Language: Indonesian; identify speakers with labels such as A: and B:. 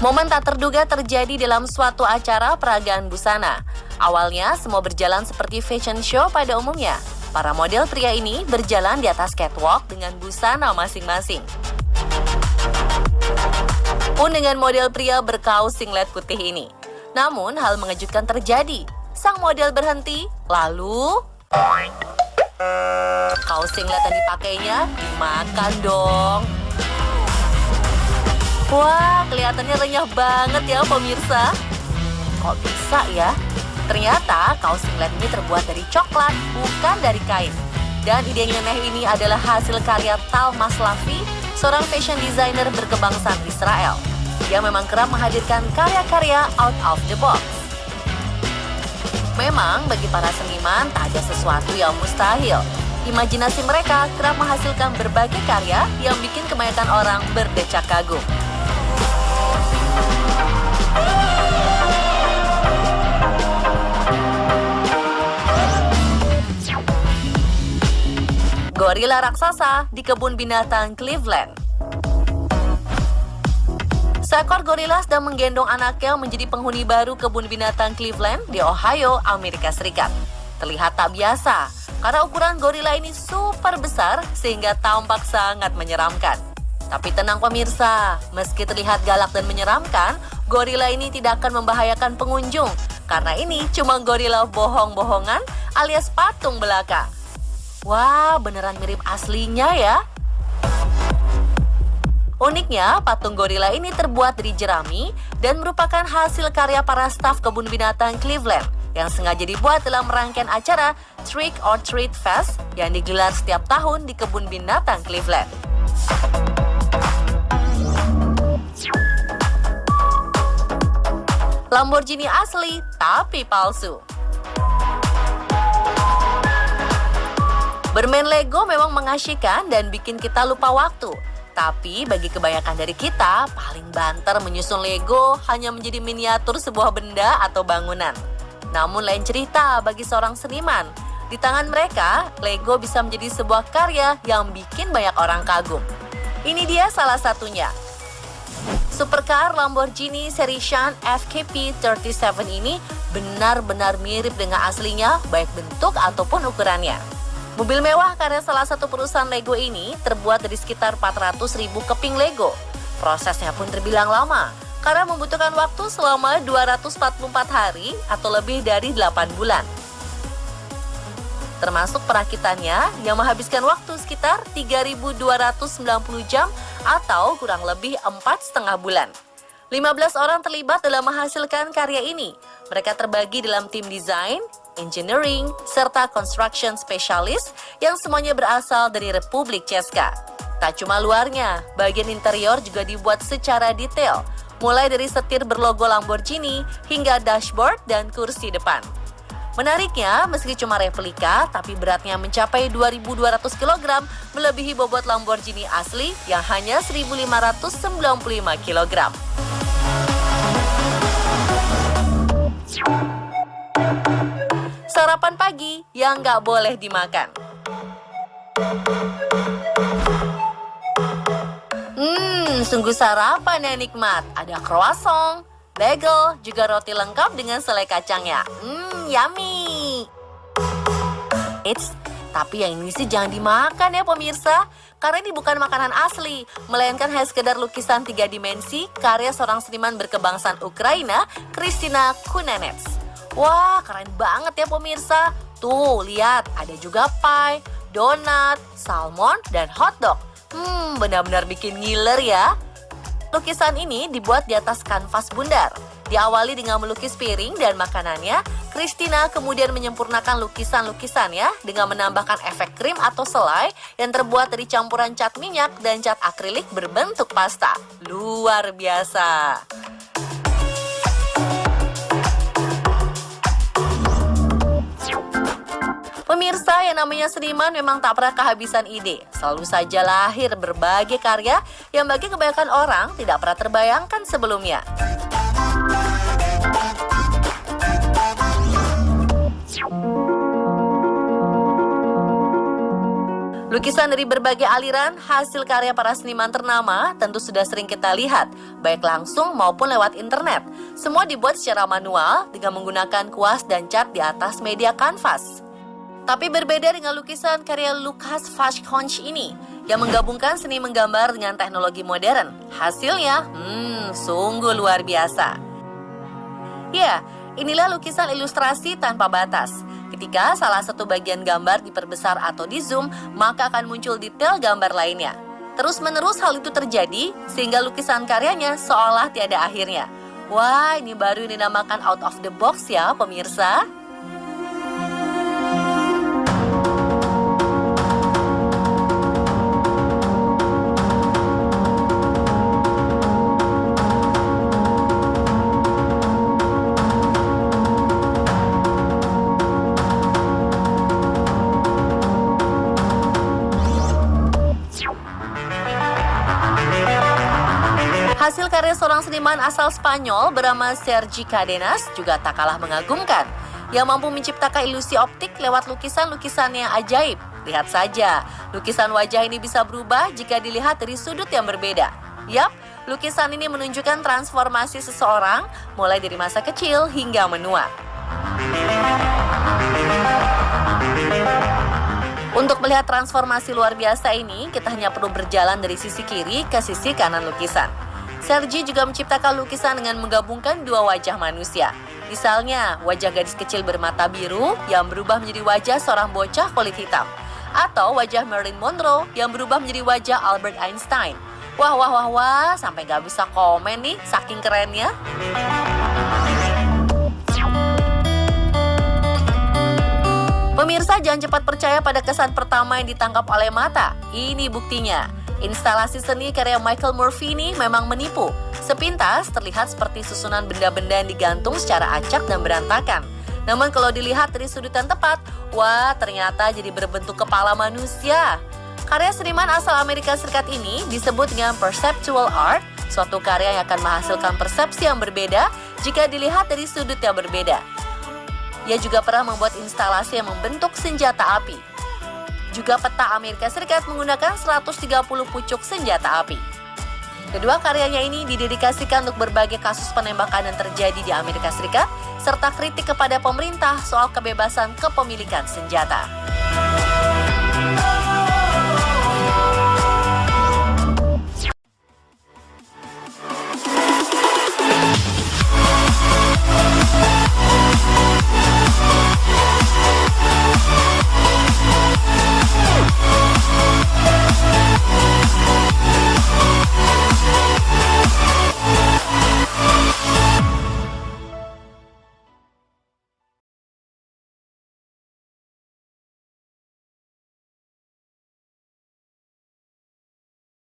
A: Momen tak terduga terjadi dalam suatu acara peragaan busana. Awalnya, semua berjalan seperti fashion show pada umumnya. Para model pria ini berjalan di atas catwalk dengan busana masing-masing. Pun dengan model pria berkaos singlet putih ini. Namun, hal mengejutkan terjadi. Sang model berhenti, lalu kaos singlet yang dipakainya dimakan dong. Wah, kelihatannya renyah banget ya pemirsa. Kok bisa ya? Ternyata kaos singlet ini terbuat dari coklat, bukan dari kain. Dan ide yang nyeleneh ini adalah hasil karya Tal Maslavi, seorang fashion designer berkebangsaan Israel. Dia memang kerap menghadirkan karya-karya out of the box. Memang bagi para seniman tak ada sesuatu yang mustahil. Imajinasi mereka kerap menghasilkan berbagai karya yang bikin kebanyakan orang berdecak kagum. Gorila raksasa di kebun binatang Cleveland. Seekor gorila sedang menggendong anaknya menjadi penghuni baru kebun binatang Cleveland di Ohio, Amerika Serikat. Terlihat tak biasa, karena ukuran gorila ini super besar sehingga tampak sangat menyeramkan. Tapi tenang pemirsa, meski terlihat galak dan menyeramkan, gorila ini tidak akan membahayakan pengunjung. Karena ini cuma gorila bohong-bohongan alias patung belaka. Wah, beneran mirip aslinya ya. Uniknya, patung gorila ini terbuat dari jerami dan merupakan hasil karya para staf kebun binatang Cleveland yang sengaja dibuat dalam rangkaian acara Trick or Treat Fest yang digelar setiap tahun di kebun binatang Cleveland. Lamborghini asli tapi palsu. Bermain Lego memang mengasyikkan dan bikin kita lupa waktu. Tapi bagi kebanyakan dari kita, paling banter menyusun Lego hanya menjadi miniatur sebuah benda atau bangunan. Namun lain cerita bagi seorang seniman. Di tangan mereka, Lego bisa menjadi sebuah karya yang bikin banyak orang kagum. Ini dia salah satunya. Supercar Lamborghini seri Shan FKP 37 ini benar-benar mirip dengan aslinya, baik bentuk ataupun ukurannya. Mobil mewah karya salah satu perusahaan Lego ini terbuat dari sekitar 400.000 keping Lego. Prosesnya pun terbilang lama, karena membutuhkan waktu selama 244 hari atau lebih dari 8 bulan. Termasuk perakitannya yang menghabiskan waktu sekitar 3.290 jam atau kurang lebih 4,5 bulan. 15 orang terlibat dalam menghasilkan karya ini. Mereka terbagi dalam tim desain, engineering, serta construction specialist yang semuanya berasal dari Republik Česka. Tak cuma luarnya, bagian interior juga dibuat secara detail, mulai dari setir berlogo Lamborghini hingga dashboard dan kursi depan. Menariknya, meski cuma replika, tapi beratnya mencapai 2.200 kg, melebihi bobot Lamborghini asli yang hanya 1.595 kg. Sarapan pagi yang nggak boleh dimakan. Sungguh sarapan yang nikmat. Ada croissant, bagel, juga roti lengkap dengan selai kacangnya. Yummy. Tapi yang ini sih jangan dimakan ya pemirsa. Karena ini bukan makanan asli, melainkan hanya sekedar lukisan 3 dimensi karya seorang seniman berkebangsaan Ukraina, Kristina Kunenets. Wah, keren banget ya pemirsa. Tuh, lihat, ada juga pie, donat, salmon, dan hotdog. Benar-benar bikin ngiler ya. Lukisan ini dibuat di atas kanvas bundar. Diawali dengan melukis piring dan makanannya, Kristina kemudian menyempurnakan lukisan-lukisannya dengan menambahkan efek krim atau selai yang terbuat dari campuran cat minyak dan cat akrilik berbentuk pasta. Luar biasa. Pemirsa, yang namanya seniman memang tak pernah kehabisan ide. Selalu saja lahir berbagai karya yang bagi kebanyakan orang tidak pernah terbayangkan sebelumnya. Lukisan dari berbagai aliran, hasil karya para seniman ternama tentu sudah sering kita lihat, baik langsung maupun lewat internet. Semua dibuat secara manual dengan menggunakan kuas dan cat di atas media kanvas. Tapi berbeda dengan lukisan karya Lucas Vashkonch ini, yang menggabungkan seni menggambar dengan teknologi modern. Hasilnya, sungguh luar biasa. Ya, inilah lukisan ilustrasi tanpa batas. Ketika salah satu bagian gambar diperbesar atau di zoom, maka akan muncul detail gambar lainnya. Terus-menerus hal itu terjadi, sehingga lukisan karyanya seolah tiada akhirnya. Wah, ini baru yang dinamakan out of the box ya, pemirsa. Hasil karya seorang seniman asal Spanyol bernama Sergi Cadenas juga tak kalah mengagumkan, yang mampu menciptakan ilusi optik lewat lukisan-lukisan yang ajaib. Lihat saja, lukisan wajah ini bisa berubah jika dilihat dari sudut yang berbeda. Yap, lukisan ini menunjukkan transformasi seseorang mulai dari masa kecil hingga menua. Untuk melihat transformasi luar biasa ini, kita hanya perlu berjalan dari sisi kiri ke sisi kanan lukisan. Sergi juga menciptakan lukisan dengan menggabungkan dua wajah manusia. Misalnya, wajah gadis kecil bermata biru yang berubah menjadi wajah seorang bocah kulit hitam. Atau wajah Marilyn Monroe yang berubah menjadi wajah Albert Einstein. Wah, sampai gak bisa komen nih, saking kerennya. Pemirsa, jangan cepat percaya pada kesan pertama yang ditangkap oleh mata. Ini buktinya. Instalasi seni karya Michael Murphy ini memang menipu. Sepintas terlihat seperti susunan benda-benda yang digantung secara acak dan berantakan. Namun kalau dilihat dari sudut yang tepat, wah ternyata jadi berbentuk kepala manusia. Karya seniman asal Amerika Serikat ini disebut dengan perceptual art, suatu karya yang akan menghasilkan persepsi yang berbeda jika dilihat dari sudut yang berbeda. Ia juga pernah membuat instalasi yang membentuk senjata api. Juga peta Amerika Serikat menggunakan 130 pucuk senjata api. Kedua karyanya ini didedikasikan untuk berbagai kasus penembakan yang terjadi di Amerika Serikat, serta kritik kepada pemerintah soal kebebasan kepemilikan senjata.